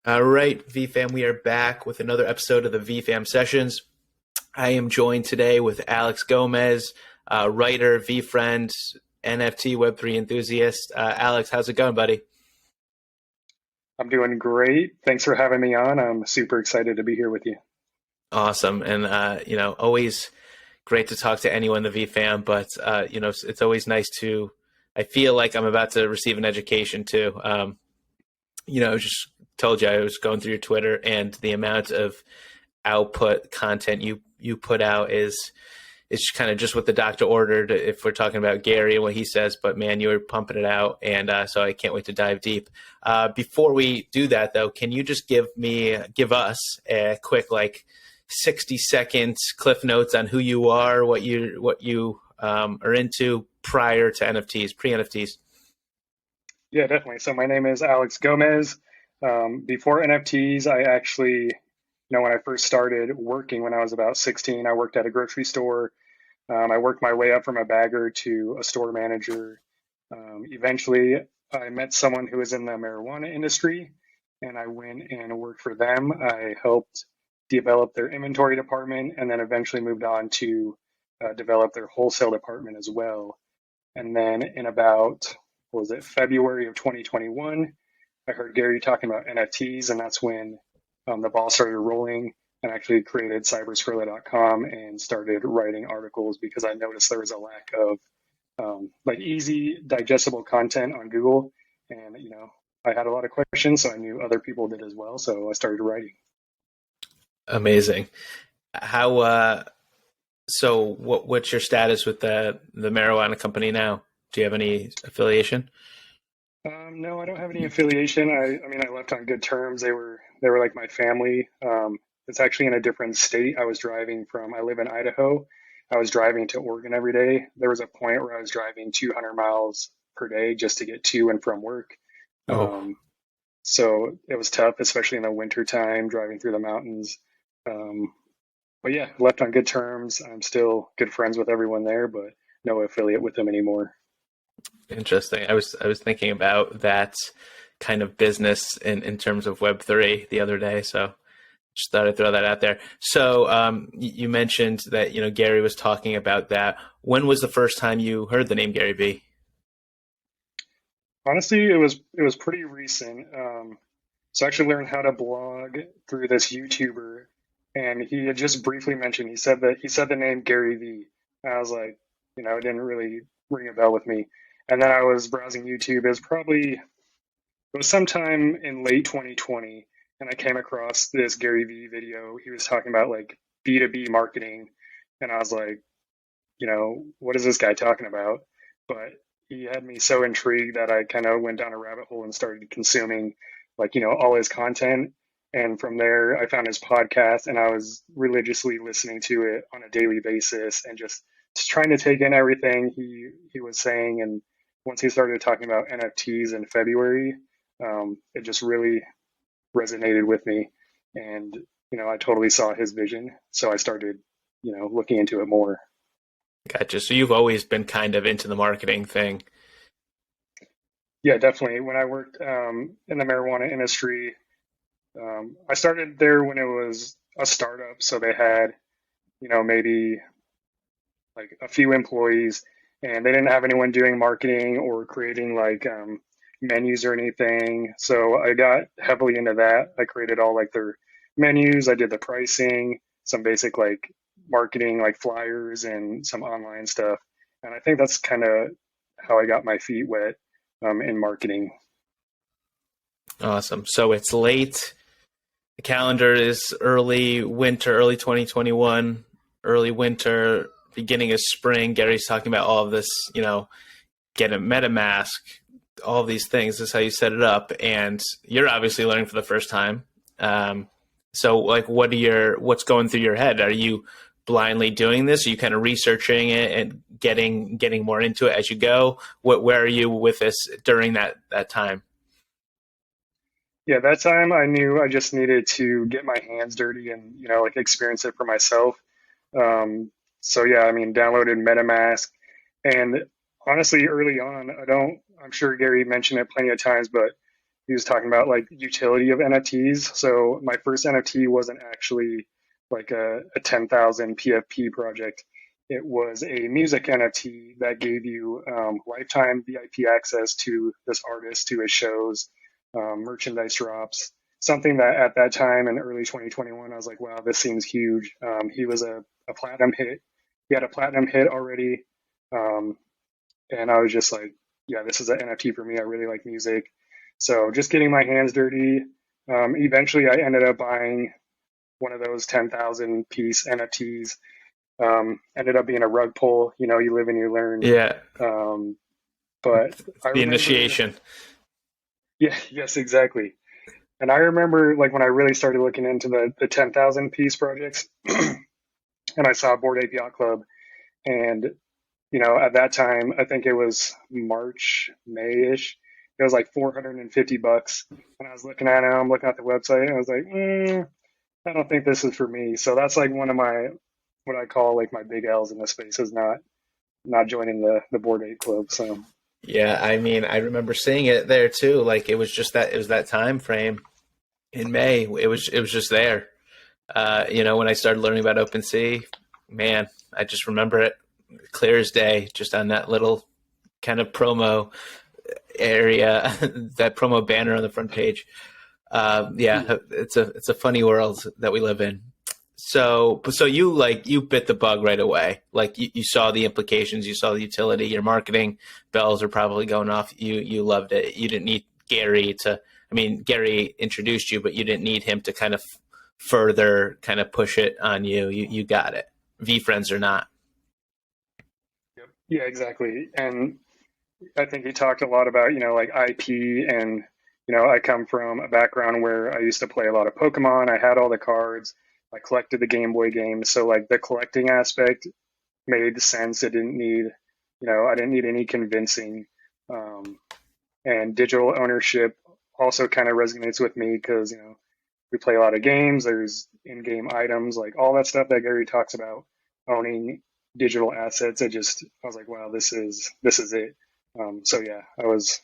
All right, VeeFam, we are back with another episode of the VeeFam Sessions. I am joined today with Alex Gomez, writer, VeeFriend, NFT, Web3 enthusiast. Alex, how's it going, buddy? I'm doing great. Thanks for having me on. I'm super excited to be here with you. Awesome. And, always great to talk to anyone in the VeeFam, but, it's always nice I feel like I'm about to receive an education too. I just told you I was going through your Twitter, and the amount of output content you put out is it's kind of just what the doctor ordered if we're talking about Gary and what he says, but man, you were pumping it out, and so I can't wait to dive deep. Before we do that, though, can you just give us a quick 60 seconds cliff notes on who you are, what you are into prior to NFTs, pre-NFTs? Yeah, definitely. So my name is Alex Gomez. Before NFTs, I actually, when I first started working when I was about 16, I worked at a grocery store. I worked my way up from a bagger to a store manager. Eventually, I met someone who was in the marijuana industry, and I went and worked for them. I helped develop their inventory department, and then eventually moved on to develop their wholesale department as well. And then in about, what was it, February of 2021, I heard Gary talking about NFTs, and that's when the ball started rolling, and actually created CyberScrilla.com and started writing articles because I noticed there was a lack of easy, digestible content on Google. And, I had a lot of questions, so I knew other people did as well. So I started writing. Amazing. What's your status with the marijuana company now? Do you have any affiliation? No, I don't have any affiliation. I mean, I left on good terms. They were like my family. It's actually in a different state. I live in Idaho. I was driving to Oregon every day. There was a point where I was driving 200 miles per day just to get to and from work. Oh, Um, so it was tough, especially in the winter time, driving through the mountains. Um, but yeah, left on good terms. I'm still good friends with everyone there, but no affiliate with them anymore. interesting. I was thinking about that kind of business in terms of Web3 the other day, so just thought I'd throw that out there. So you mentioned that Gary was talking about that. When was the first time you heard the name Gary V? Honestly, it was pretty recent. So I actually learned how to blog through this YouTuber, and he had just briefly mentioned. He said the name Gary V. And I was like, it didn't really ring a bell with me. And then I was browsing YouTube. It was sometime in late 2020, and I came across this Gary V video. He was talking about like B2B marketing, and I was like, what is this guy talking about? But he had me so intrigued that I kind of went down a rabbit hole and started consuming all his content. And from there, I found his podcast, and I was religiously listening to it on a daily basis and just trying to take in everything he was saying. And once he started talking about NFTs in February, it just really resonated with me. And, I totally saw his vision. So I started, looking into it more. Gotcha. So you've always been kind of into the marketing thing. Yeah, definitely. When I worked in the marijuana industry, I started there when it was a startup. So they had, maybe like a few employees, and they didn't have anyone doing marketing or creating menus or anything. So I got heavily into that. I created all their menus. I did the pricing, some basic marketing, like flyers and some online stuff. And I think that's kind of how I got my feet wet in marketing. Awesome. So it's late. The calendar is early winter, early 2021, early winter, beginning of spring. Gary's talking about all of this, get a MetaMask, all of these things. This is how you set it up. And you're obviously learning for the first time. So what's going through your head? Are you blindly doing this? Are you kind of researching it and getting more into it as you go? Where are you with this during that time? Yeah, that time I knew I just needed to get my hands dirty and, experience it for myself. So yeah, I mean, downloaded MetaMask, and honestly, early on, I'm sure Gary mentioned it plenty of times, but he was talking about like utility of NFTs. So my first NFT wasn't actually like a 10,000 PFP project. It was a music NFT that gave you lifetime VIP access to this artist, to his shows, merchandise drops. Something that at that time in early 2021, I was like, wow, this seems huge. He was a platinum hit. He had a platinum hit already. Um, and I was just like, yeah, this is an NFT for me. I really like music. So just getting my hands dirty. Eventually, I ended up buying one of those 10,000 piece NFTs. Ended up being a rug pull. You know, you live and you learn. Yeah, Um, but I the remember, initiation. yeah, yes, exactly. And I remember like when I really started looking into the 10,000 piece projects, and I saw Bored Ape Yacht Club, and you know, at that time, I think it was March, May-ish. It was like $450. And I was looking at it, I'm looking at the website, and I was like, I don't think this is for me. So that's like one of my, what I call like my big L's in this space, is not joining the Board Ape Club. So Yeah, I mean, I remember seeing it there too. Like it was that time frame in May. It was just there. When I started learning about OpenSea, man, I just remember it clear as day, just on that little kind of promo area, that promo banner on the front page. yeah, Yeah, it's a funny world that we live in. So you bit the bug right away. Like you saw the implications, you saw the utility. Your marketing bells are probably going off. You loved it. You didn't need Gary to. I mean, Gary introduced you, but you didn't need him to kind of further kind of push it on you. You got it. VeeFriends or not. yep. Yeah, exactly. And I think he talked a lot about, you know, like IP and, you know, I come from a background where I used to play a lot of Pokemon. I had all the cards. I collected the Game Boy games. So like the collecting aspect made sense. It didn't need, you know, I didn't need any convincing. Um, and digital ownership also kind of resonates with me because, you know, we play a lot of games. There's in-game items, like all that stuff that Gary talks about, owning digital assets. I was like, wow, this is it. So yeah, I was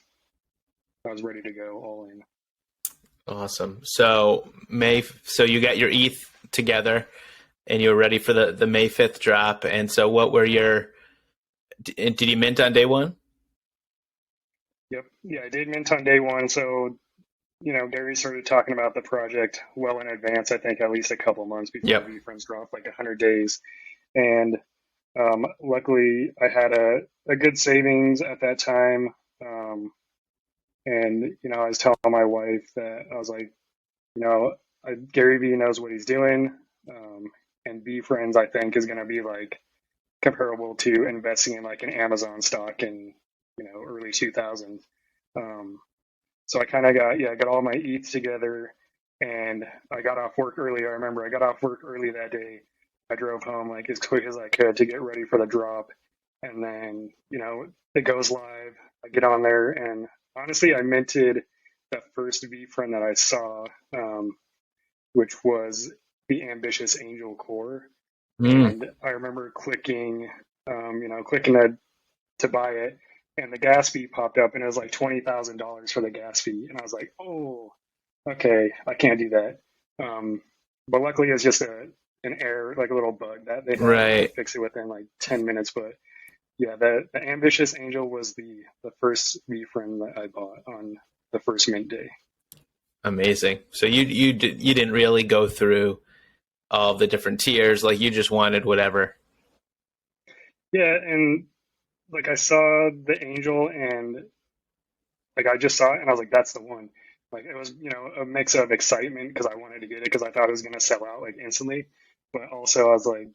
ready to go all in. Awesome. So you got your ETH together, and you were ready for the May 5th drop. And so, what were your? Did you mint on day one? Yep. Yeah, I did mint on day one. So, you know, Gary started talking about the project well in advance, I think at least a couple months before Yep. VeeFriends dropped, like 100 days. And luckily, I had a good savings at that time. And, you know, I was telling my wife that I was like, you know, Gary Vee knows what he's doing. And VeeFriends, I think, is going to be like comparable to investing in like an Amazon stock in, you know, early 2000s. Um, so I kind of got all my ETH together, and I got off work early. I remember I got off work early that day. I drove home like as quick as I could to get ready for the drop. And then, you know, it goes live. I get on there, and honestly, I minted the first VeeFriend that I saw, which was the Ambitious Angel Core. Mm. And I remember clicking to buy it, and the gas fee popped up, and it was like $20,000 for the gas fee, and I was like, oh, okay, I can't do that. Um, but luckily, it's just an error, like a little bug that they had, and they Right. fixed it within like 10 minutes. But yeah, the Ambitious Angel was the first VeeFriend that I bought on the first mint day. Amazing. So you didn't really go through all the different tiers. Like you just wanted whatever. Yeah, and like I saw the Angel, and like I just saw it, and I was like, that's the one. Like it was, you know, a mix of excitement because I wanted to get it because I thought it was gonna sell out like instantly, but also I was like,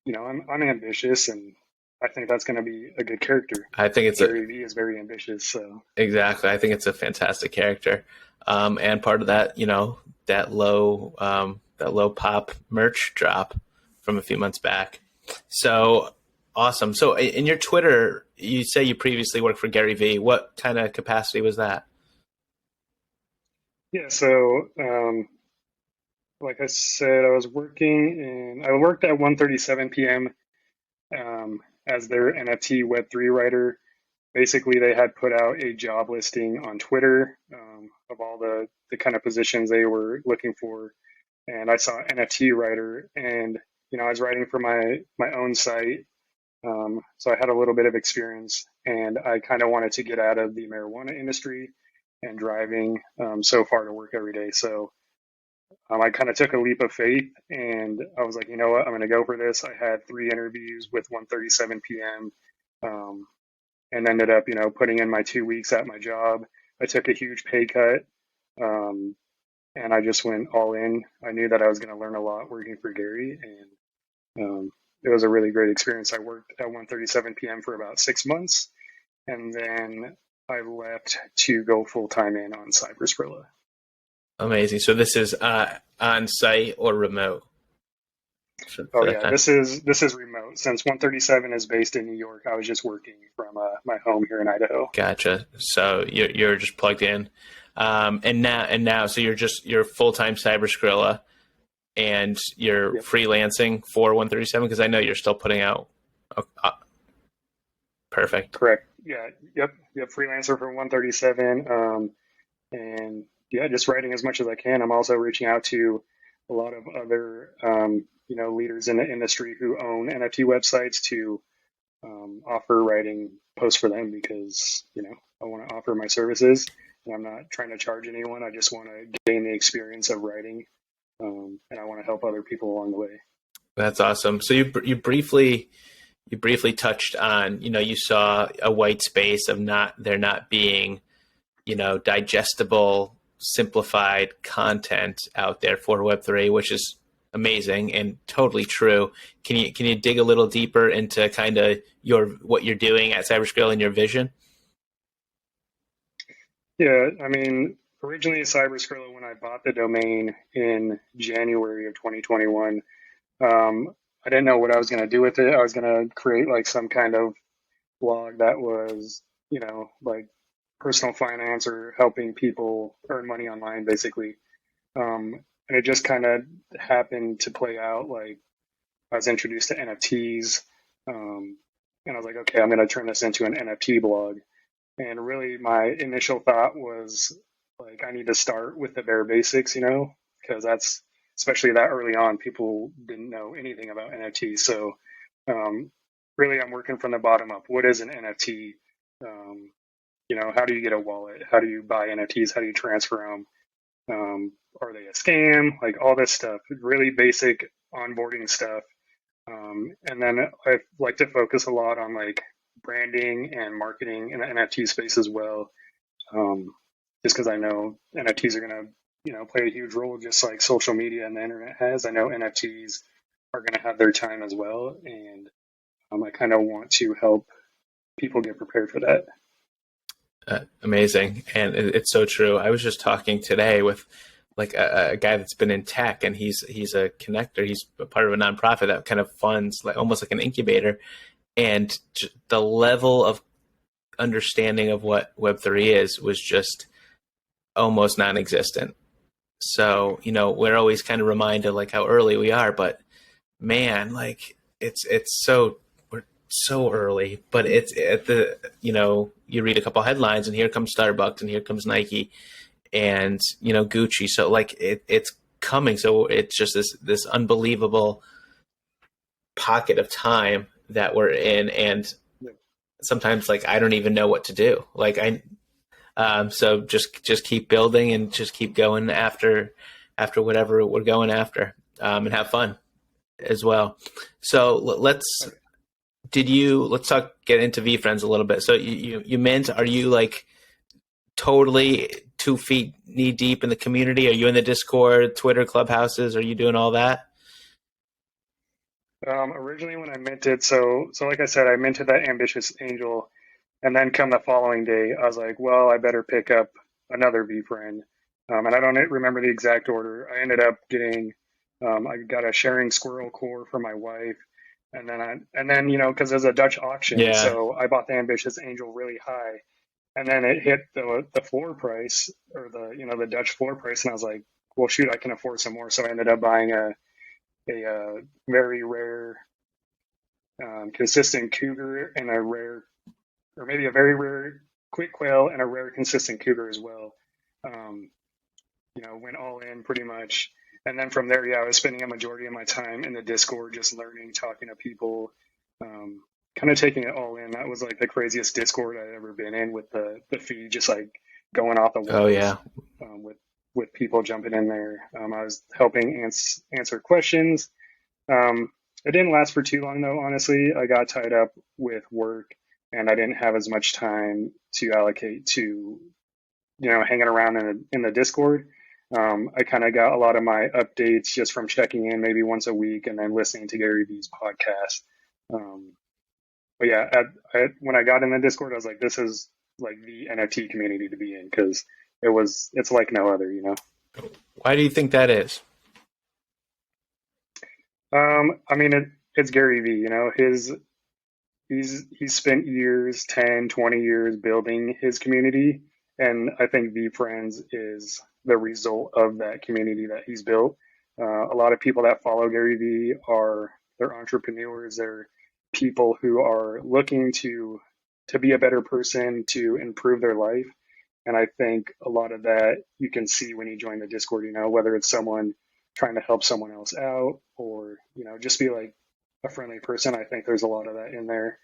you know, I'm ambitious, and I think that's gonna be a good character. I think it's a Gary Vee is very ambitious, so exactly. I think it's a fantastic character, and part of that, that low pop merch drop from a few months back. So awesome. So in your Twitter, you say you previously worked for Gary Vee. What kind of capacity was that? yeah. So like I said, I worked at 1:37 p.m. As their NFT Web3 writer. basically they had put out a job listing on Twitter of all the kind of positions they were looking for, and I saw NFT writer, and I was writing for my own site, so I had a little bit of experience, and I kind of wanted to get out of the marijuana industry and driving so far to work every day. So I kind of took a leap of faith, and I was like, you know what, I'm going to go for this. I had 3 interviews with 1:37 p.m. And ended up, putting in my 2 weeks at my job. I took a huge pay cut, um, and I just went all in. I knew that I was going to learn a lot working for Gary, and it was a really great experience. I worked at 1:37 p.m. for about 6 months, and then I left to go full time in on CyberScrilla. Amazing. So this is on site or remote? Oh yeah, this is remote. Since 1:37 is based in New York, I was just working from my home here in Idaho. Gotcha. So you're just plugged in, and now, so you're full time CyberScrilla, and you're Yep. freelancing for 1:37 because I know you're still putting out. Perfect. Correct. Yeah. Yep. Freelancer for 1:37, and yeah, just writing as much as I can. I'm also reaching out to a lot of other leaders in the industry who own NFT websites to offer writing posts for them, because I want to offer my services, and I'm not trying to charge anyone. I just want to gain the experience of writing, and I want to help other people along the way. That's awesome. So you briefly touched on, you saw a white space of there not being, digestible, simplified content out there for Web3, which is amazing and totally true. Can you dig a little deeper into kind of what you're doing at CyberScrilla and your vision? Yeah, I mean, originally CyberScrilla, when I bought the domain in January of 2021, I didn't know what I was going to do with it. I was going to create like some kind of blog that was, like personal finance or helping people earn money online, basically. And it just kind of happened to play out. Like, I was introduced to NFTs, and I was like, okay, I'm going to turn this into an NFT blog. And really, my initial thought was like, I need to start with the bare basics, because that's, especially that early on, people didn't know anything about NFTs. So, really, I'm working from the bottom up. What is an NFT? How do you get a wallet? How do you buy NFTs? How do you transfer them? Are they a scam? Like all this stuff, really basic onboarding stuff. And then I like to focus a lot on like branding and marketing in the NFT space as well. Just because I know NFTs are going to, play a huge role, just like social media and the internet has. I know NFTs are going to have their time as well, and I kind of want to help people get prepared for that. Amazing, and it's so true. I was just talking today with like a guy that's been in tech, and he's a connector. He's a part of a nonprofit that kind of funds like almost like an incubator, and the level of understanding of what Web3 is was just almost non-existent. So we're always kind of reminded like how early we are, but man, like it's so early, but it's at the, you read a couple headlines and here comes Starbucks and here comes Nike and, Gucci. So like it's coming. So it's just this unbelievable pocket of time that we're in. And sometimes like, I don't even know what to do. Like so just keep building and just keep going after whatever we're going after, and have fun as well. So let's get into VeeFriends a little bit. So you mint, are you like totally 2 feet knee deep in the community? Are you in the Discord, Twitter, Clubhouses? Are you doing all that? Originally when I minted, so like I said, I minted that ambitious angel, and then come the following day, I was like, well, I better pick up another VeeFriend. And I don't remember the exact order. I ended up getting, I got a sharing squirrel core for my wife. And then because there's a Dutch auction, Yeah. so I bought the ambitious angel really high, and then it hit the floor price, or the Dutch floor price, and I was like, well, shoot, I can afford some more. So I ended up buying a very rare, consistent cougar and a rare or maybe a very rare quick quail and a rare consistent cougar as well. Um, went all in pretty much. And then from there, yeah, I was spending a majority of my time in the Discord, just learning, talking to people, um, kind of taking it all in. That was like the craziest Discord I'd ever been in, with the feed just like going off the Oh walls, yeah. with people jumping in there. I was helping answer questions. Um, it didn't last for too long though, honestly. I got tied up with work and I didn't have as much time to allocate to, hanging around in the Discord. I kind of got a lot of my updates just from checking in maybe once a week and then listening to Gary Vee's podcast. Um, but yeah, when I got in the Discord, I was like, this is like the NFT community to be in, because it's like no other. Why do you think that is? I mean, it's Gary Vee, he's spent years, 10, 20 years building his community. And I think VeeFriends is the result of that community that he's built. A lot of people that follow Gary Vee they're entrepreneurs, they're people who are looking to be a better person, to improve their life. And I think a lot of that you can see when you join the Discord, whether it's someone trying to help someone else out, or, just be like a friendly person. I think there's a lot of that in there.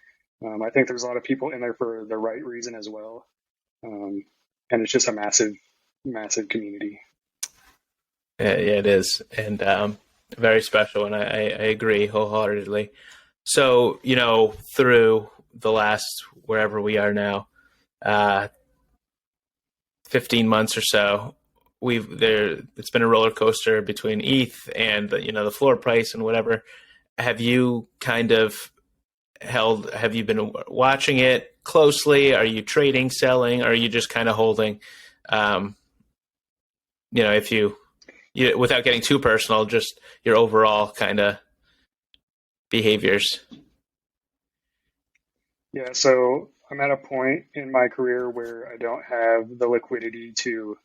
I think there's a lot of people in there for the right reason as well. And it's just a massive, massive community. Yeah, it is, and very special, and I agree wholeheartedly. So, through the last, wherever we are now, uh, 15 months or so, it's been a roller coaster between ETH and the floor price and whatever. Have you kind of have you been watching it closely? Are you trading, selling? Or are you just kind of holding? Um, if you, without getting too personal, just your overall kind of behaviors. Yeah, so I'm at a point in my career where I don't have the liquidity to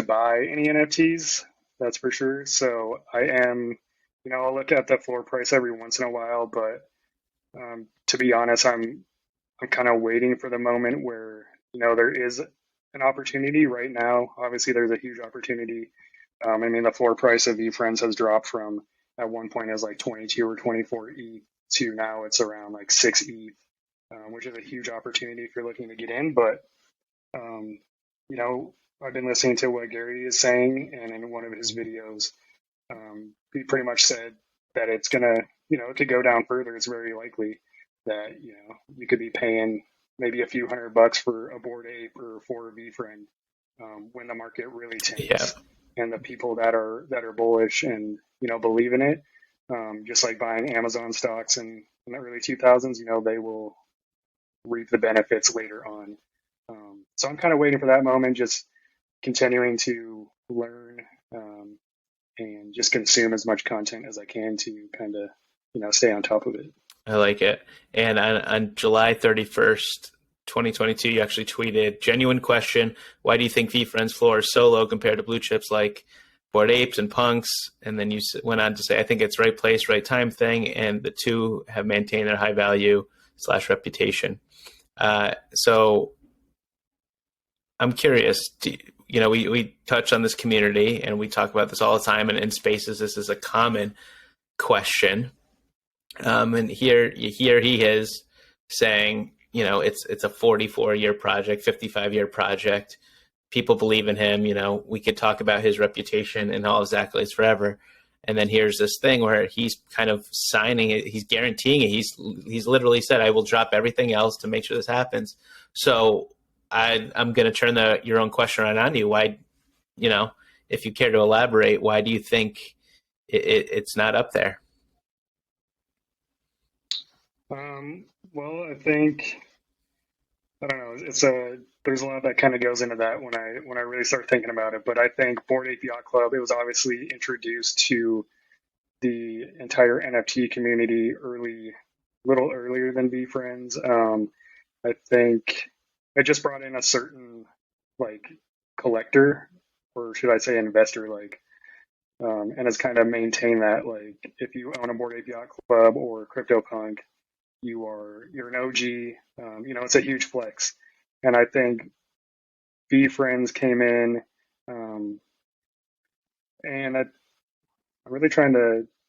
buy any NFTs. That's for sure. So I am, I'll look at the floor price every once in a while, but to be honest, I'm kind of waiting for the moment where, there is an opportunity right now. Obviously, there's a huge opportunity. I mean, the floor price of VeeFriends has dropped from, at one point it was like 22 or 24 ETH, to now it's around like 6 ETH, which is a huge opportunity if you're looking to get in. But, um, I've been listening to what Gary is saying, and in one of his videos, he pretty much said that it's gonna, it could go down further. It's very likely that, you could be paying maybe a few $100 for a Bored Ape or for a VeeFriend, when the market really Yeah. tanks. And the people that are bullish and, believe in it, just like buying Amazon stocks in the early 2000s, they will reap the benefits later on. So I'm kind of waiting for that moment, just continuing to learn, and just consume as much content as I can to kind of, stay on top of it. I like it. And on July 31st, 2022, you actually tweeted, genuine question, why do you think VeeFriends floor is so low compared to blue chips like Bored Apes and Punks? And then you went on to say, I think it's right place, right time thing, and the two have maintained their high value / reputation. So I'm curious, we touch on this community and we talk about this all the time, and in spaces, this is a common question. And here he is saying, it's a 44-year project, 55-year project. People believe in him. We could talk about his reputation and all his accolades forever. And then here's this thing where he's kind of signing it. He's guaranteeing it. He's literally said, I will drop everything else to make sure this happens. So I'm going to turn your own question around on you. Why, if you care to elaborate, why do you think it's not up there? Well, I think, I don't know. There's a lot that kind of goes into that when I really start thinking about it. But I think Bored Ape Yacht Club, it was obviously introduced to the entire NFT community little earlier than VeeFriends. I think it just brought in a certain like collector, or should I say investor, and has kind of maintained that, like, if you own a Bored Ape Yacht Club or CryptoPunk, you're an OG. It's a huge flex. And I think VeeFriends came in, and I'm really trying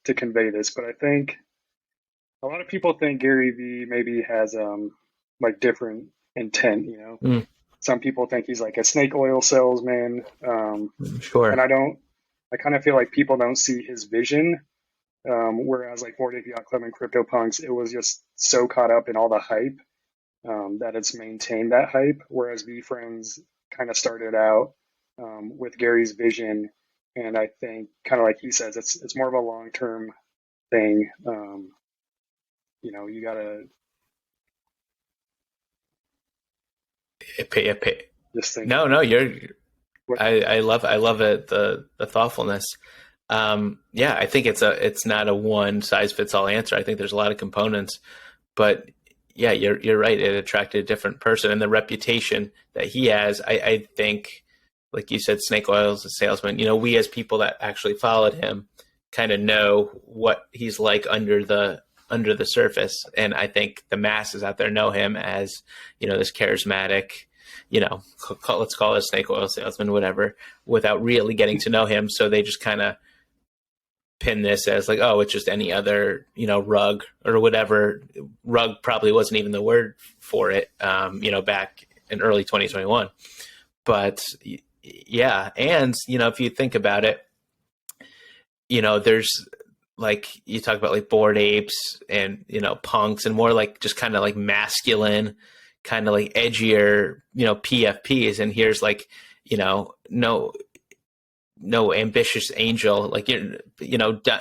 to convey this, but I think a lot of people think Gary Vee maybe has like different intent. Mm, Some people think he's like a snake oil salesman, and sure. I kind of feel like people don't see his vision. Whereas like Bored Ape Yacht Club and CryptoPunks, it was just so caught up in all the hype that it's maintained that hype. Whereas VeeFriends kind of started out with Gary's vision, and I think kind of like he says, it's more of a long term thing. You gotta just think No, no, what I love it, the thoughtfulness. Yeah, I think it's not a one size fits all answer. I think there's a lot of components, but yeah, you're right. It attracted a different person, and the reputation that he has, I think, like you said, snake oil is a salesman. We as people that actually followed him kind of know what he's like under the surface, and I think the masses out there know him as this charismatic, let's call it a snake oil salesman, whatever, without really getting to know him. So they just kind of pin this as like, oh, it's just any other, rug or whatever. Rug probably wasn't even the word for it, back in early 2021. But yeah. And, if you think about it, there's like, you talk about like bored apes and, punks, and more like just kind of like masculine, kind of like edgier, PFPs. And here's like, no ambitious angel, like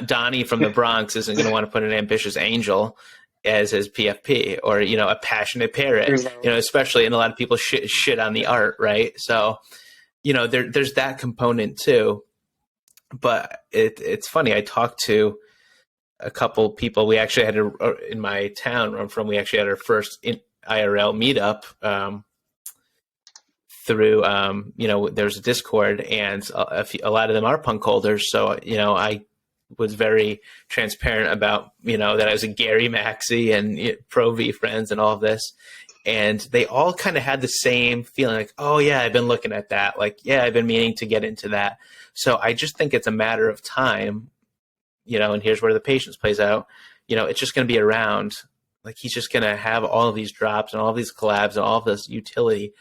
Donnie from the Bronx isn't going to want to put an ambitious angel as his PFP, or a passionate parrot, especially, and a lot of people shit on the art, right? So there's that component too. But it's funny, I talked to a couple people. We actually had in my town where I'm from, we actually had our first IRL meetup, through there's a Discord, and a lot of them are punk holders. So I was very transparent about that I was a Gary Maxi and pro VeeFriends and all of this, and they all kind of had the same feeling, like, oh yeah, I've been looking at that, like, yeah, I've been meaning to get into that. So I just think it's a matter of time, and here's where the patience plays out. It's just going to be around. Like, he's just going to have all of these drops and all of these collabs and all of this utility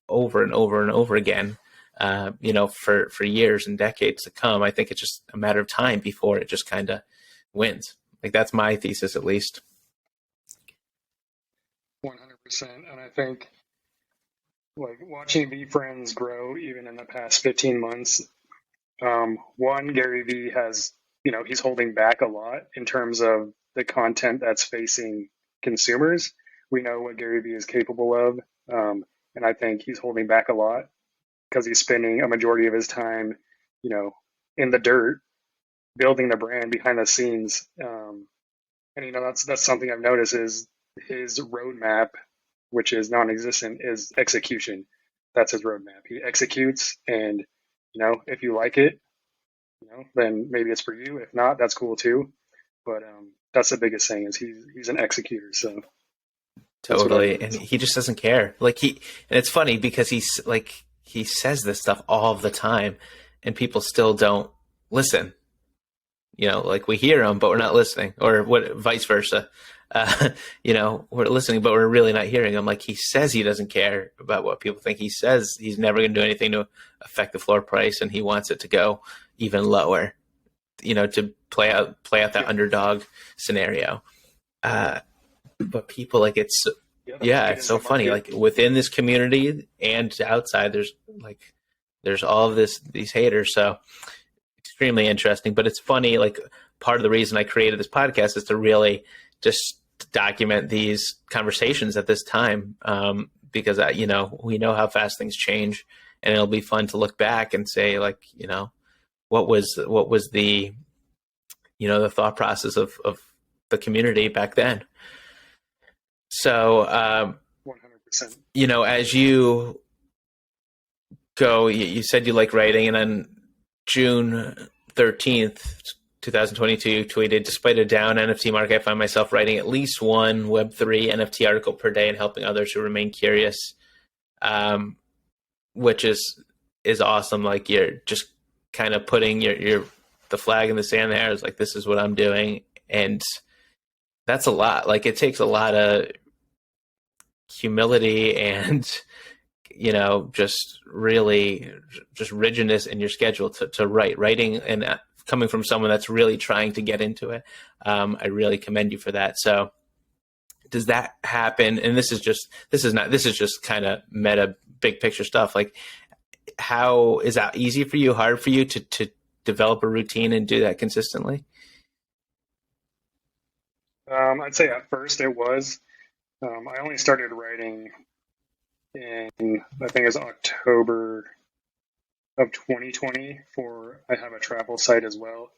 over and over and over again, for years and decades to come. I think it's just a matter of time before it just kind of wins. Like, that's my thesis, at least. 100%. And I think like watching VeeFriends grow even in the past 15 months, one, Gary Vee has, he's holding back a lot in terms of the content that's facing consumers. We know what Gary Vee is capable of. And I think he's holding back a lot because he's spending a majority of his time, in the dirt, building the brand behind the scenes. And that's something I've noticed is his roadmap, which is non-existent, is execution. That's his roadmap. He executes, and if you like it, then maybe it's for you. If not, that's cool too. But that's the biggest thing, is he's an executor. So. Totally. And he just doesn't care. Like, and it's funny because he says this stuff all the time, and people still don't listen. Like, we hear him, but we're not listening, or vice versa. We're listening, but we're really not hearing him. Like, he says he doesn't care about what people think. He says he's never going to do anything to affect the floor price, and he wants it to go even lower, to play out that underdog scenario. But people, like, it's so funny. Like, within this community and outside, there's all of these haters. So extremely interesting. But it's funny. Like, part of the reason I created this podcast is to really just document these conversations at this time, because we know how fast things change, and it'll be fun to look back and say, like, what was the the thought process of the community back then. So, 100%. As you go, you said you like writing, and then June 13th, 2022 tweeted, despite a down NFT market, I find myself writing at least one Web3 NFT article per day and helping others who remain curious, which is awesome. Like you're just kind of putting your the flag in the sand there. It's like, this is what I'm doing. And that's a lot. Like it takes a lot of humility and, just really just rigidness in your schedule to writing and coming from someone that's really trying to get into it. I really commend you for that. So does that happen? And this is just kind of meta big picture stuff. Like how is that easy for you, hard for you to develop a routine and do that consistently? I'd say at first it was. I only started writing in, I think it was October of 2020 I have a travel site as well.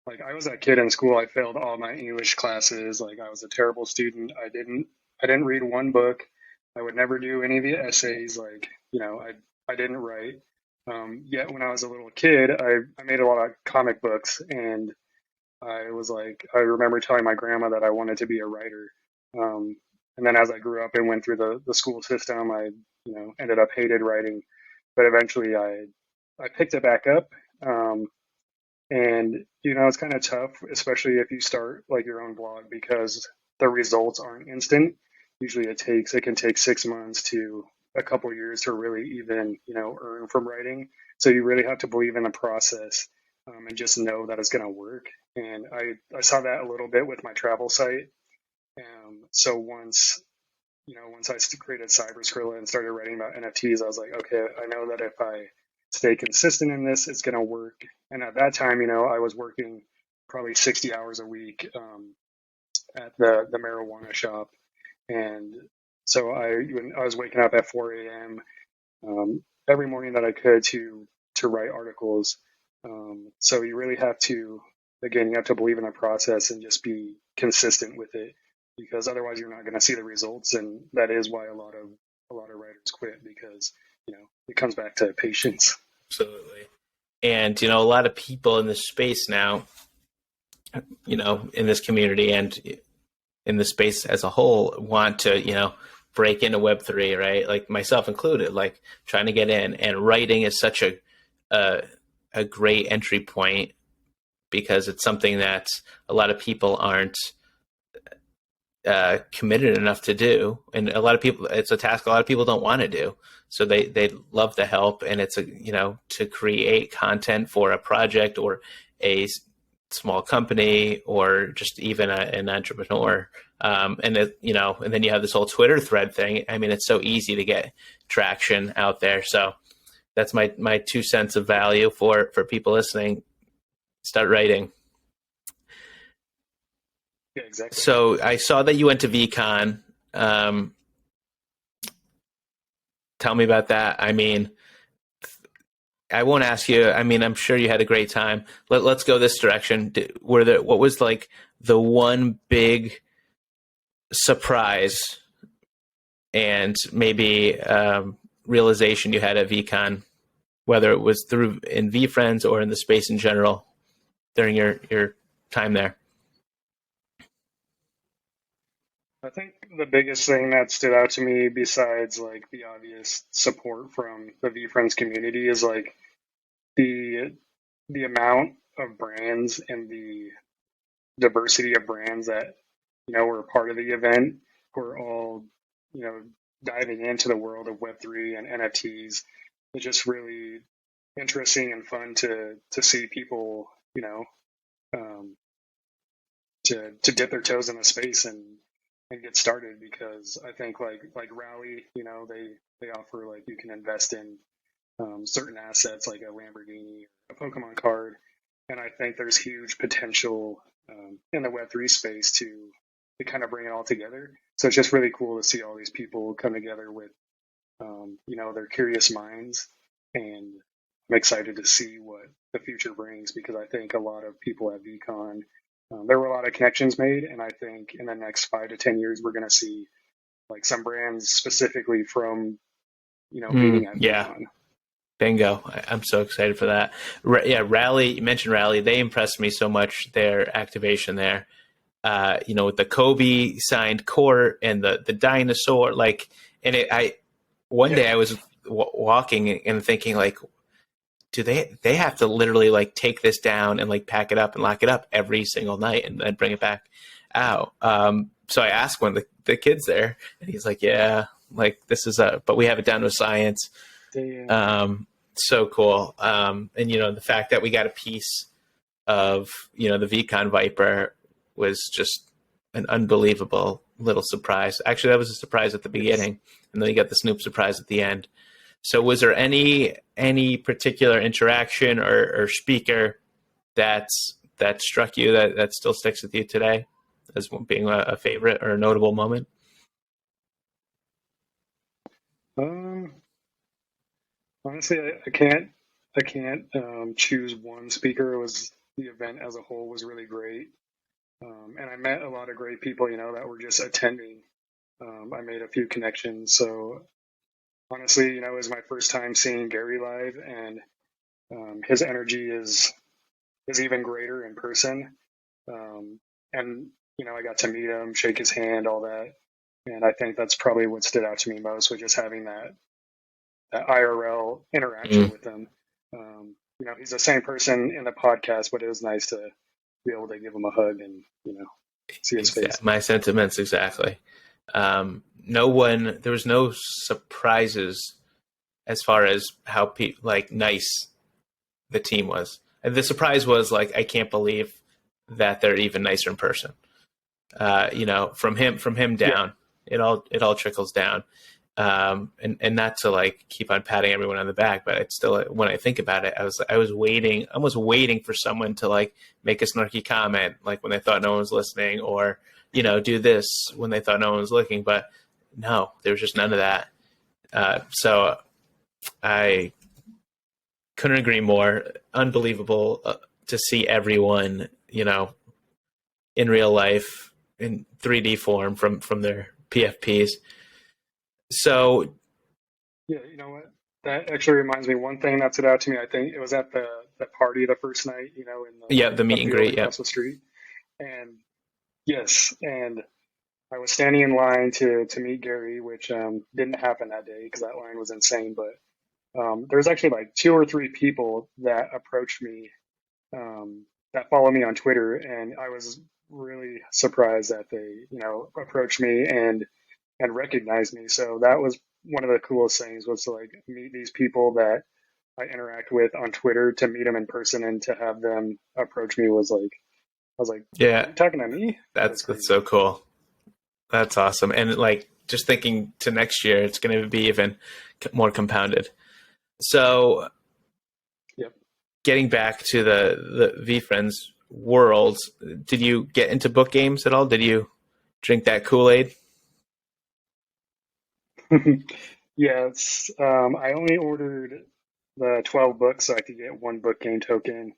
Like I was that kid in school, I failed all my English classes. Like I was a terrible student. I didn't read one book. I would never do any of the essays. Like, I didn't write. Yet when I was a little kid, I made a lot of comic books, and I remember telling my grandma that I wanted to be a writer. And then as I grew up and went through the school system, I, ended up hated writing, but eventually I picked it back up. And, it's kind of tough, especially if you start like your own blog, because the results aren't instant. Usually it can take 6 months to a couple years to really even, earn from writing. So you really have to believe in the process, and just know that it's going to work. And I saw that a little bit with my travel site. So once I created CyberScrilla and started writing about NFTs, I was like, okay, I know that if I stay consistent in this, it's going to work. And at that time, I was working probably 60 hours a week, at the marijuana shop. And so I was waking up at 4 a.m. Every morning that I could to write articles. So you really have to, again, you have to believe in the process and just be consistent with it, because otherwise you're not going to see the results. And that is why a lot of writers quit, because it comes back to patience. Absolutely. And a lot of people in this space now, in this community and in the space as a whole, want to break into Web3, right? Like myself included, like trying to get in, and writing is such a great entry point, because it's something that a lot of people aren't committed enough to do, and it's a task a lot of people don't want to do. So they love the help, and it's to create content for a project or a small company or just even an entrepreneur. And then you have this whole Twitter thread thing. I mean, it's so easy to get traction out there. So that's my 2 cents of value for people listening. Start writing. Yeah, exactly. So I saw that you went to Veecon. Tell me about that. I mean, I won't ask you. I mean, I'm sure you had a great time. Let's go this direction. What was like the one big surprise and maybe realization you had at Veecon, whether it was in VeeFriends or in the space in general during your time there? I think the biggest thing that stood out to me, besides like the obvious support from the VeeFriends community, is like the amount of brands and the diversity of brands that were part of the event, who are all diving into the world of Web3 and NFTs. It's just really interesting and fun to see people to dip their toes in the space and get started, because I think like Rally, they offer, like, you can invest in certain assets like a Lamborghini, a Pokemon card, and I think there's huge potential in the Web3 space to kind of bring it all together. So it's just really cool to see all these people come together with their curious minds, and I'm excited to see what the future brings, because I think a lot of people at Veecon, there were a lot of connections made, and I think in the next 5 to 10 years, we're going to see like some brands specifically from meeting at Yeah. VeeCon. Bingo. I'm so excited for that. Yeah, Rally, you mentioned Rally. They impressed me so much, their activation there. With the Kobe signed court and the dinosaur, like, and one Yeah, day I was walking and thinking, like, do they have to literally like take this down and like pack it up and lock it up every single night and then bring it back out? So I asked one of the kids there, and he's like, yeah, like this is but we have it down to a science. damn. So cool. And the fact that we got a piece of the Veecon Viper was just an unbelievable little surprise. Actually, that was a surprise at the Yes. beginning, and then you got the Snoop surprise at the end. So, was there any particular interaction or speaker that struck you that still sticks with you today as being a favorite or a notable moment? Um, Honestly, I can't choose one speaker. It was the event as a whole was really great. And I met a lot of great people, that were just attending. I made a few connections. So honestly, it was my first time seeing Gary live, and his energy is even greater in person. And I got to meet him, shake his hand, all that. And I think that's probably what stood out to me most, was just having that IRL interaction Mm, with him. He's the same person in the podcast, but it was nice to be able to give him a hug and see his face. my sentiments exactly. There was no surprises as far as how like nice the team was. And the surprise was like, I can't believe that they're even nicer in person. From him Yeah, down, it all trickles down. And not to like keep on patting everyone on the back, but it's still, when I think about it, I was waiting, almost waiting for someone to like make a snarky comment, like when they thought no one was listening, or do this when they thought no one was looking. But no, there was just none of that. So I couldn't agree more. Unbelievable to see everyone, in real life in 3D form from their PFPs. So yeah. You know what? That actually reminds me. One thing that stood out to me. I think it was at the party the first night. In yeah, the the meet and field greet. Yep. across the street. And yes, and I was standing in line to meet Gary, which didn't happen that day because that line was insane. But there's actually like two or three people that approached me, that follow me on Twitter, and I was really surprised that they, approached me and recognized me. So that was one of the coolest things, was to like meet these people that I interact with on Twitter, to meet them in person and to have them approach me was like, I was like, Yeah, are you talking to me? That's that's crazy. so cool. That's awesome. And like just thinking to next year, it's going to be even more compounded. So Yep. getting back to the VeeFriends world, did you get into book games at all? Did you drink that Kool-Aid? Yes. I only ordered the 12 books so I could get one book game token.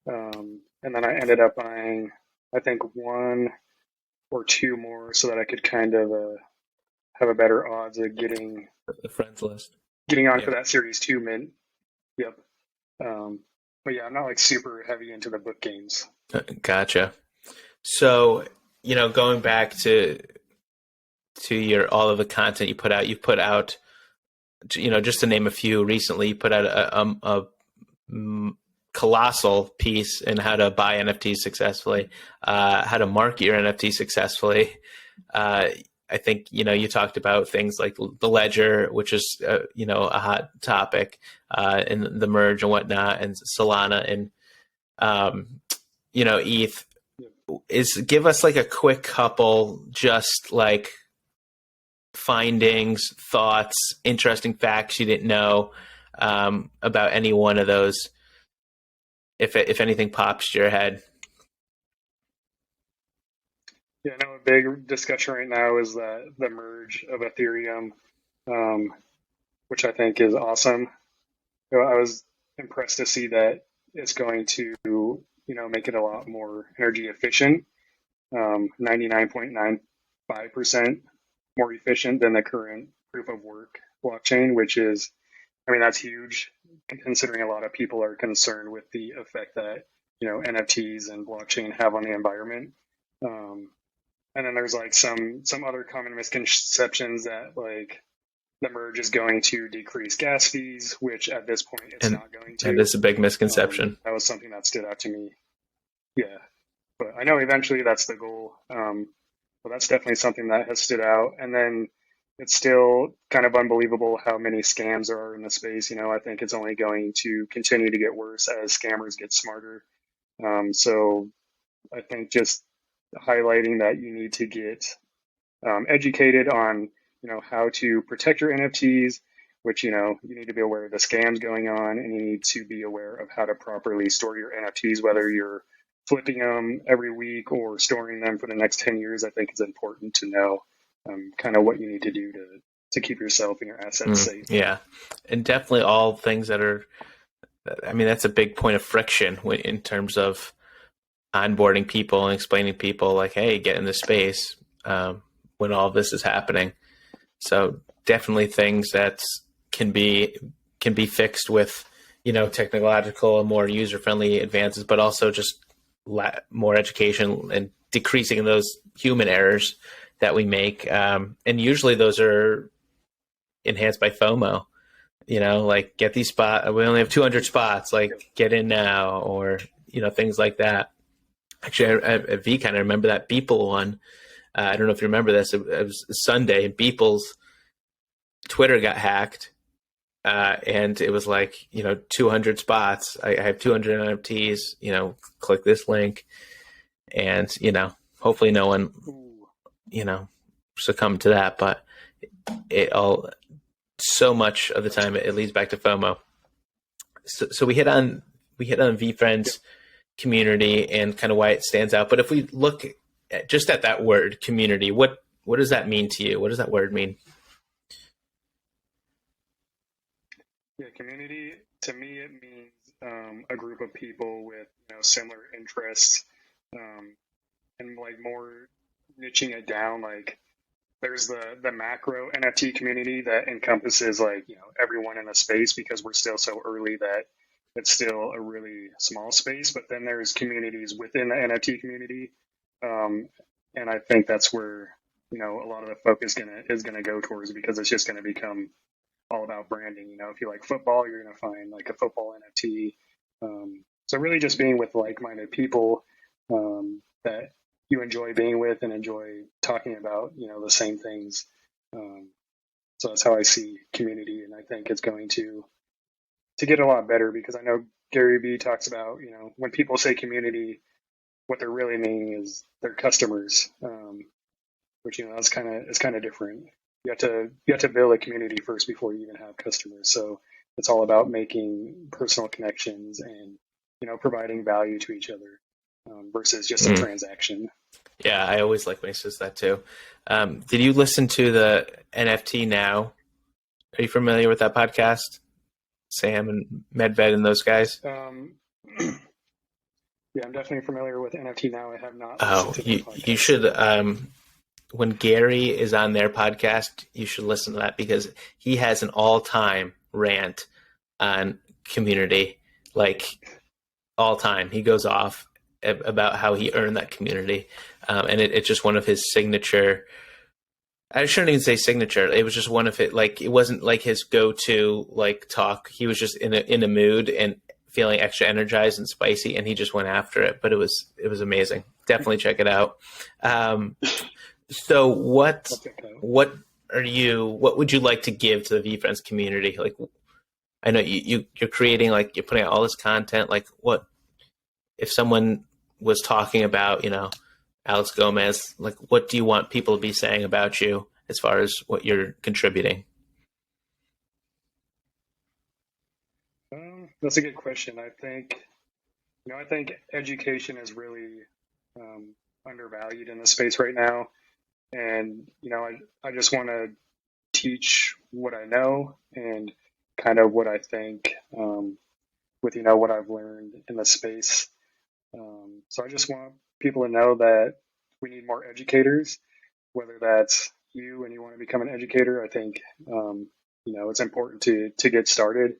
And then I ended up buying, I think, one or two more so that I could kind of have a better odds of The friends list. getting on for Yeah. that series two mint. Yep. But yeah, I'm not like super heavy into the book games. Gotcha. So, going back to your all of the content you put out, just to name a few, recently you put out colossal piece in how to buy NFTs successfully, how to market your NFT successfully. I think you talked about things like the ledger, which is a hot topic, and the merge and whatnot, and Solana and ETH. Yep. Give us like a quick couple, just like findings, thoughts, interesting facts you didn't know about any one of those, if anything pops to your head. Yeah, I know a big discussion right now is the merge of Ethereum, um, which I think is awesome. I was impressed to see that it's going to, make it a lot more energy efficient, 99.95% more efficient than the current proof of work blockchain, which is I mean, that's huge considering a lot of people are concerned with the effect that, NFTs and blockchain have on the environment. Um, and then there's like some other common misconceptions that like the merge is going to decrease gas fees, which at this point it's And not going that to. is a big misconception. That was something that stood out to me. Yeah, but I know eventually that's the goal. But that's definitely something that has stood out. And then it's still kind of unbelievable how many scams there are in the space. I think it's only going to continue to get worse as scammers get smarter. So I think just highlighting that you need to get educated on how to protect your NFTs, which you need to be aware of the scams going on, and you need to be aware of how to properly store your NFTs, whether you're flipping them every week or storing them for the next 10 years. I think it's important to know kind of what you need to do to keep yourself and your assets safe. Yeah, and definitely all things that are. I mean, that's a big point of friction in terms of onboarding people and explaining to people like, hey, get in this space when all this is happening. So definitely things that can be fixed with technological and more user friendly advances, but also just more education and decreasing those human errors that we make. And usually those are enhanced by FOMO. Like get these spots. We only have 200 spots. Like get in now, or things like that. Actually, at Veecon, I remember that Beeple one. I don't know if you remember this. It was Sunday, and Beeple's Twitter got hacked, and it was like 200 spots. I have 200 NFTs. Click this link, and hopefully no one succumbed to that. But it all so much of the time it leads back to FOMO. So we hit on VeeFriends community and kind of why it stands out. But if we look just at that word community, what does that mean to you? What does that word mean? Yeah, community to me it means a group of people with similar interests, and like more niching it down. Like there's the macro NFT community that encompasses like everyone in the space because we're still so early that it's still a really small space. But then there's communities within the NFT community, and I think that's where a lot of the focus is gonna go towards, because it's just gonna become all about branding. If you like football, you're gonna find like a football NFT. So really, just being with like-minded people that you enjoy being with and enjoy talking about the same things. So that's how I see community, and I think it's going to get a lot better, because I know Gary Vee talks about when people say community, what they're really meaning is their customers, which that's kind of different. You have to build a community first before you even have customers. So it's all about making personal connections and providing value to each other, versus just a transaction. Yeah, I always like when he says that too. Did you listen to the NFT Now? Are you familiar with that podcast? Sam and Medved and those guys? Yeah, I'm definitely familiar with NFT Now. I have not Oh, listened to the podcast. you should. When Gary is on their podcast, you should listen to that, because he has an all-time rant on community, like all time. He goes off about how he earned that community, and it's just one of his signature. I shouldn't even say signature. It was just one of it. Like it wasn't like his go-to like talk. He was just in a mood and feeling extra energized and spicy, and he just went after it. But it was amazing. Definitely check it out. So what would you like to give to the VeeFriends community? Like, I know you're creating, like, you're putting out all this content. Like, what if someone was talking about Alex Gomez? Like, what do you want people to be saying about you as far as what you're contributing? That's a good question. I think education is really undervalued in the space right now. And I just want to teach what I know and kind of what I think, with what I've learned in the space. So I just want people to know that we need more educators, whether that's you and you want to become an educator. I think it's important to get started.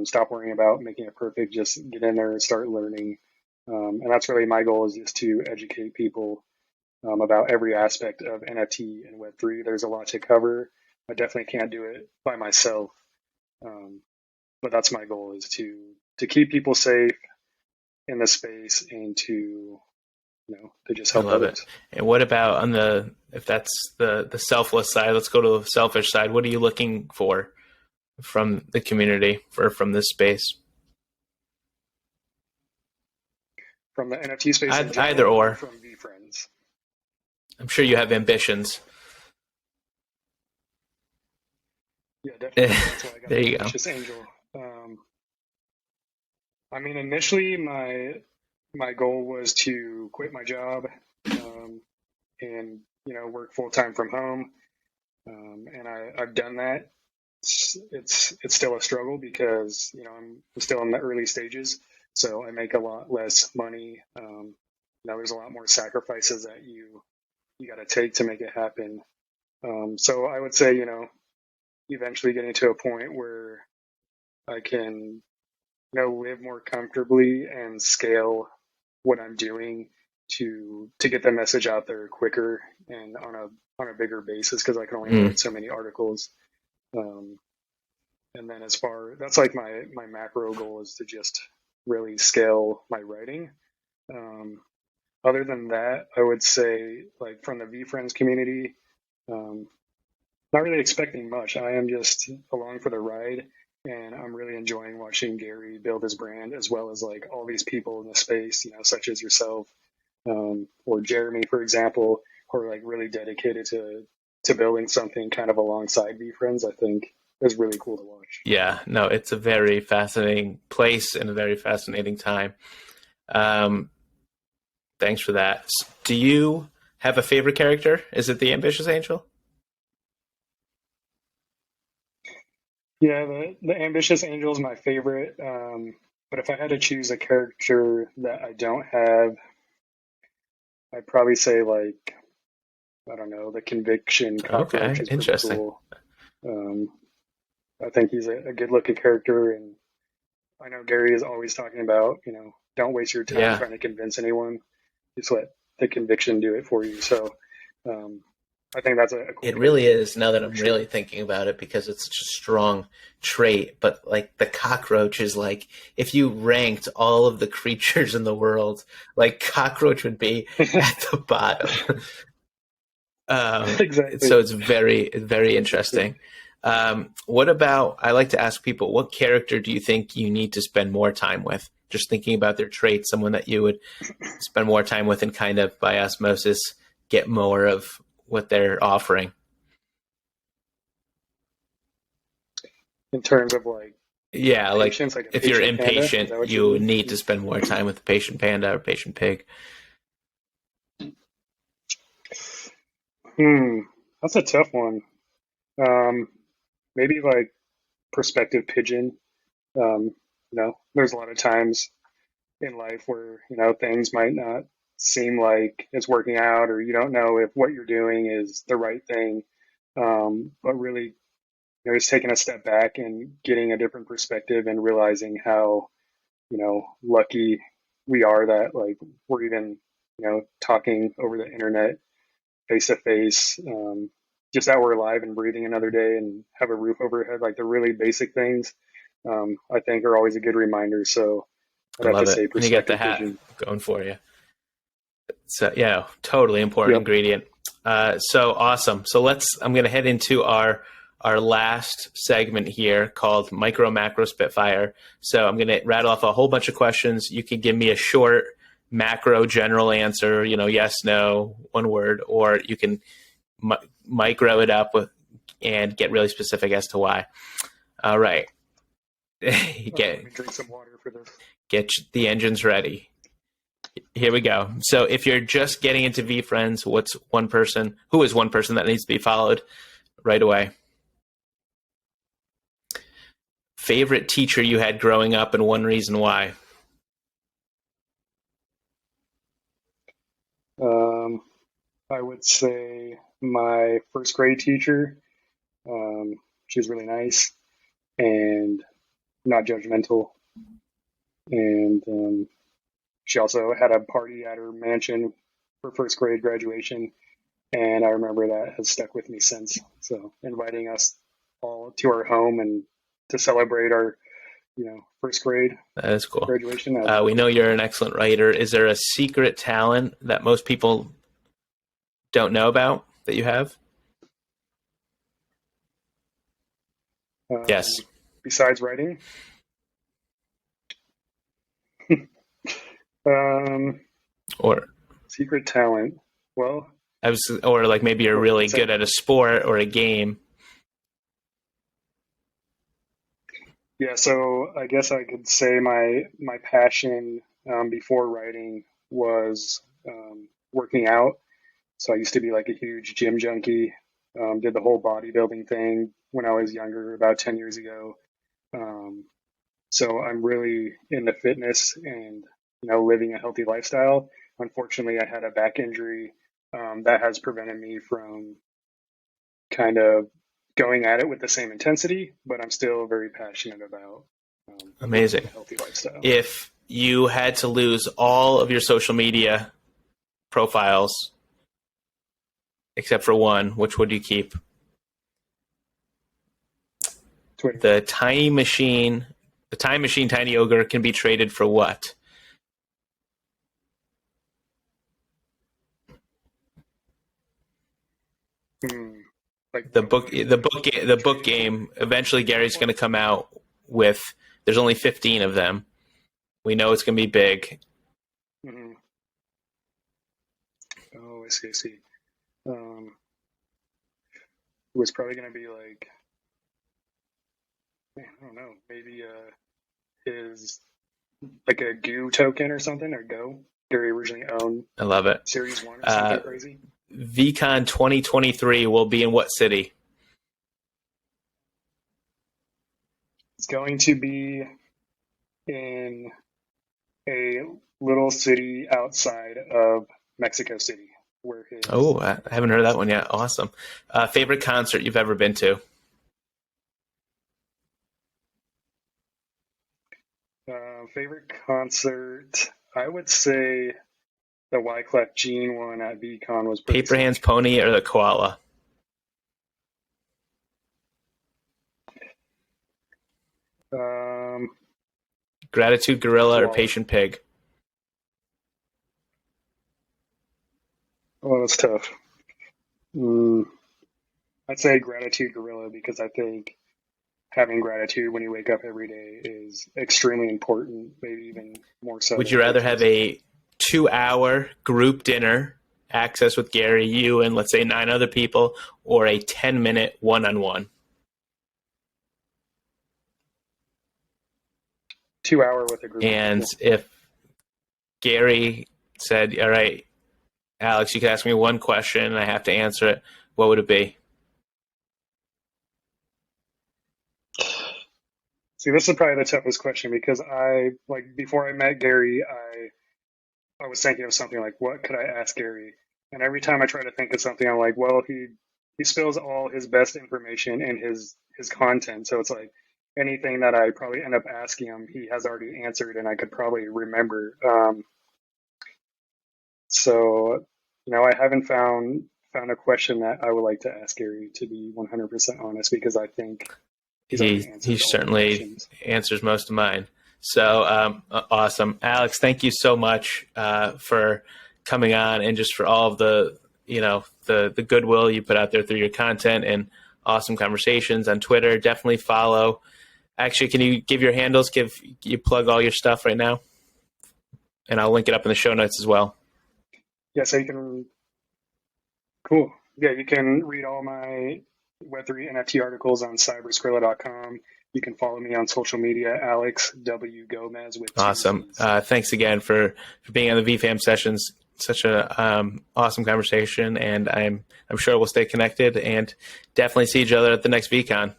Stop worrying about making it perfect. Just get in there and start learning. And that's really my goal, is just to educate people about every aspect of NFT and Web3. There's a lot to cover. I definitely can't do it by myself. Um, but that's my goal, is to keep people safe in the space, and to just I help love it. others. And what about on if that's the selfless side, let's go to the selfish side. What are you looking for from the community, or from this space? From the NFT space in Either general, or or. from VeeFriends? I'm sure you have ambitions. Yeah, There definitely. That's why I got the you go. ambitious angel. I mean, initially my goal was to quit my job, and work full time from home. And I've done that. It's still a struggle, because I'm still in the early stages, so I make a lot less money. There's a lot more sacrifices that you got to take to make it happen. So I would say, eventually getting to a point where I can, live more comfortably and scale what I'm doing to get the message out there quicker and on a bigger basis, because I can only Mm, write so many articles. Um, and then that's like my macro goal, is to just really scale my writing. Um, Other than that, I would say, like, from the VeeFriends community, um, not really expecting much. I am just along for the ride, and I'm really enjoying watching Gary build his brand, as well as like all these people in the space, such as yourself, or Jeremy, for example, who are like really dedicated to building something kind of alongside VeeFriends. I think is really cool to watch. yeah, no, it's a very fascinating place and a very fascinating time. Um, Thanks for that. Do you have a favorite character? Is it the Ambitious Angel? Yeah, the ambitious angel is my favorite. But if I had to choose a character that I don't have, I'd probably say, like, I don't know, the conviction cockroach Okay, is pretty interesting. cool. Um, I think he's a good looking character, and I know Gary is always talking about, don't waste your time Yeah, trying to convince anyone. Just let the conviction do it for you. So um, I think that's a cool it really character is, now that for I'm really sure. thinking about it, because it's such a strong trait. But like the cockroach is like, if you ranked all of the creatures in the world, like cockroach would be at the bottom. So Exactly. it's very, very Exactly. interesting. What about, I like to ask people, what character do you think you need to spend more time with? Just thinking about their traits, someone that you would spend more time with and kind of by osmosis get more of what they're offering. In terms of like Yeah, like patience, like a if you're patient panda. Is impatient, that what you you mean? need to spend more time with the patient panda or patient pig. Hmm, that's a tough one. Um, Maybe like perspective pigeon. There's a lot of times in life where things might not seem like it's working out, or you don't know if what you're doing is the right thing. But really, just taking a step back and getting a different perspective, and realizing how lucky we are that, like, we're even talking over the internet, face to face, just that we're alive and breathing another day and have a roof over our head, like the really basic things. I think are always a good reminder. So I'd I have to love it. say And you get the perspective hat pigeon. going for you. So yeah, totally important Yep. ingredient. So awesome. So I'm going to head into our last segment here called Micro Macro Spitfire. So I'm going to rattle off a whole bunch of questions. You can give me a short macro general answer, yes, no, one word, or you can mi- micro it up and get really specific as to why. All right. Let get me drink some water for this. get the engines ready. Here we go. So if you're just getting into VeeFriends, who is one person that needs to be followed right away? Favorite teacher you had growing up and one reason why? I would say my first grade teacher. Um, She was really nice and not judgmental. And she also had a party at her mansion for first grade graduation. And I remember that has stuck with me since. So inviting us all to our home and to celebrate our, first grade That is cool. graduation. We know you're an excellent writer. Is there a secret talent that most people don't know about that you have? Yes. Besides writing? Or secret talent. Well, or like maybe you're really good at a sport or a game. Yeah, so I guess I could say my passion before writing was working out. So I used to be like a huge gym junkie. Did the whole bodybuilding thing when I was younger, about 10 years ago. So I'm really into fitness and living a healthy lifestyle. Unfortunately, I had a back injury that has prevented me from kind of going at it with the same intensity, but I'm still very passionate about Amazing. a healthy lifestyle. If you had to lose all of your social media profiles except for one, which would you keep? Twitter. The Time Machine Tiny Ogre can be traded for what? Like the book game. Eventually, Gary's going to come out with. There's only 15 of them. We know it's going to be big. Mm-hmm. Oh, I see. It was probably going to be like, I don't know, maybe his like a Goo token or something, or Go. Gary originally owned. I love it. Series 1 or something crazy. Veecon 2023 will be in what city? It's going to be in a little city outside of Mexico City. Oh, I haven't heard that one yet. Awesome. Favorite concert you've ever been to? Favorite concert, I would say the Wyclef Jean one at Veecon was pretty Paper Hands Pony or the Koala? Gratitude Gorilla or Patient Pig? Oh, that's tough. I'd say Gratitude Gorilla because I think having gratitude when you wake up every day is extremely important, maybe even more so. Would you rather have a 2-hour group dinner, access with Gary, you, and let's say 9 other people, or a 10-minute one-on-one? 2-hour with a group and of people. If Gary said, all right, Alex, you can ask me one question and I have to answer it, what would it be? See, this is probably the toughest question because before I met Gary, I was thinking of something like, what could I ask Gary? And every time I try to think of something, I'm like, well, he spills all his best information in his content. So it's like anything that I probably end up asking him, he has already answered and I could probably remember. So, I haven't found a question that I would like to ask Gary, to be 100% honest, because I think he certainly answers most of mine. So awesome. Alex, thank you so much for coming on and just for all of the goodwill you put out there through your content and awesome conversations on Twitter. Definitely follow. Actually, can you give your handles? You plug all your stuff right now? And I'll link it up in the show notes as well. Yeah, so you can. Cool. Yeah, you can read all my Web3 NFT articles on CyberScrilla.com. You can follow me on social media, Alex W. Gomez with Awesome. Thanks again for being on the VeeFam sessions. Such a awesome conversation, and I'm sure we'll stay connected and definitely see each other at the next VeeCon.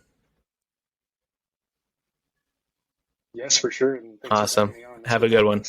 Yes, for sure. Awesome. Have a good one.